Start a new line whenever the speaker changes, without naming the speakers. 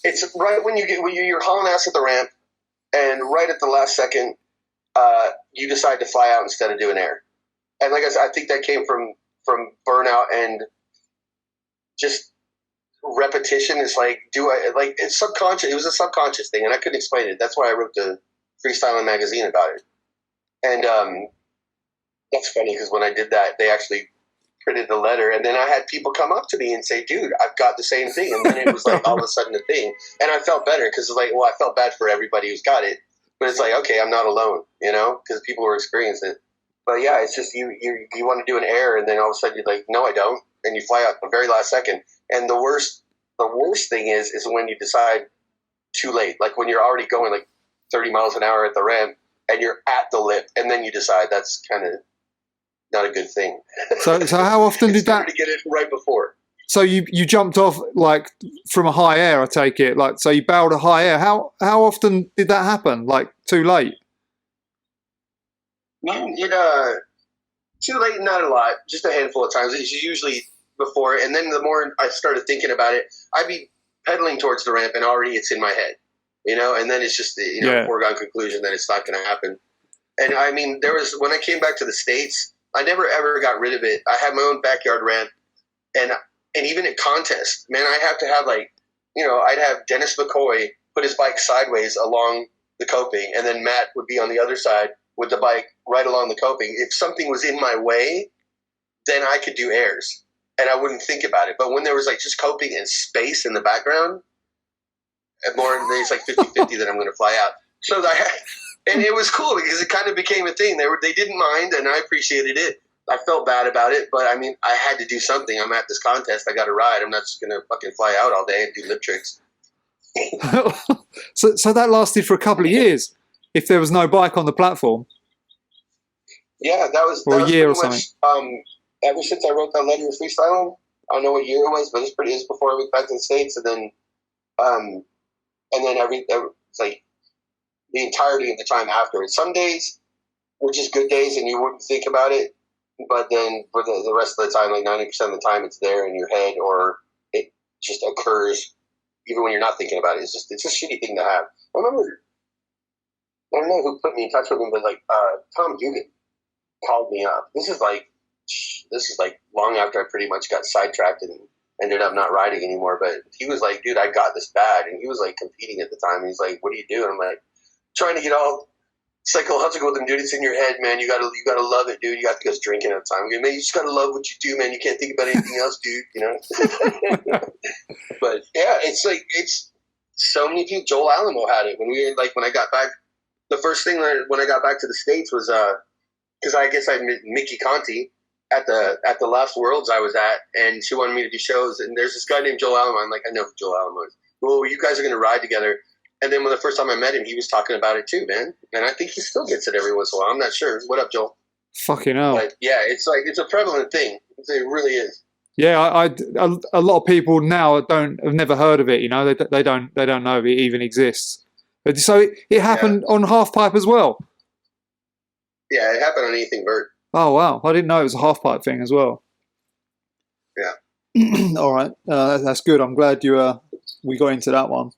It's right when you're hauling ass at the ramp, and right at the last second, you decide to fly out instead of doing air. And like I said, I think that came from burnout and just repetition. Is like, it's subconscious. It was a subconscious thing, and I couldn't explain it. That's why I wrote the Freestyling magazine about it. And that's funny because when I did that, they actually printed the letter, and then I had people come up to me and say, "Dude, I've got the same thing." And then it was like all of a sudden a thing, and I felt better because it's like, well, I felt bad for everybody who's got it, but it's like, okay, I'm not alone, because people were experiencing it. But yeah, it's just you want to do an air, and then all of a sudden you're like, no, I don't, and you fly out the very last second. And the worst thing is when you decide too late, like when you're already going like 30 miles an hour at the ramp, and you're at the lip, and then you decide. That's kind of not a good thing.
So how often did that?
To get it right before.
So you jumped off like from a high air, I take it. Like, so you barreled a high air. How often did that happen? Like too late?
Man, too late, not a lot. Just a handful of times. It's usually before, and then the more I started thinking about it, I'd be pedaling towards the ramp, and already it's in my head, and then it's just the foregone conclusion that it's not going to happen. And I mean, when I came back to the States, I never ever got rid of it. I had my own backyard ramp, and even at contests, man, I have to have I'd have Dennis McCoy put his bike sideways along the coping, and then Matt would be on the other side with the bike right along the coping. If something was in my way, then I could do airs, and I wouldn't think about it. But when there was like just coping and space in the background, it's like 50-50 that I'm going to fly out. So and it was cool because it kind of became a thing. They didn't mind, and I appreciated it. I felt bad about it, but I mean, I had to do something. I'm at this contest. I got to ride. I'm not just going to fucking fly out all day and do lip tricks.
So that lasted for a couple of years. If there was no bike on the platform.
Yeah, that was
a year or something.
Ever since I wrote that letter of freestyling, I don't know what year it was, but it was before I went back to the States, and then it's like the entirety of the time afterwards. Some days were just good days, and you wouldn't think about it, but then for the rest of the time, like 90% of the time, it's there in your head, or it just occurs even when you're not thinking about it. It's a shitty thing to have. I remember. I don't know who put me in touch with him, but Tom Dugan called me up. This is like long after I pretty much got sidetracked and ended up not riding anymore. But he was like, "Dude, I got this bad," and he was like competing at the time. And he's like, "What do you do?" And I'm like, trying to get all psychological with him, dude. It's in your head, man. You gotta love it, dude. You got to go drinking at the time. Man, you just gotta love what you do, man. You can't think about anything else, dude. But yeah, it's so many people. Joel Alamo had it when I got back. The first thing when I got back to the States was because I guess I met Mickey Conti at the last Worlds I was at, and she wanted me to do shows. And there's this guy named Joel Alamo. I'm like, I know who Joel Alamo is. Well, you guys are going to ride together. And then when the first time I met him, he was talking about it too, man. And I think he still gets it every once in a while. I'm not sure. What up, Joel?
Fucking hell.
But yeah, it's a prevalent thing. It really is.
Yeah, a lot of people now have never heard of it. They don't know if it even exists. So it happened on half pipe as well.
Yeah, it happened on anything vert.
Oh wow, I didn't know it was a half pipe thing as well.
Yeah.
All right, that's good. I'm glad we got into that one.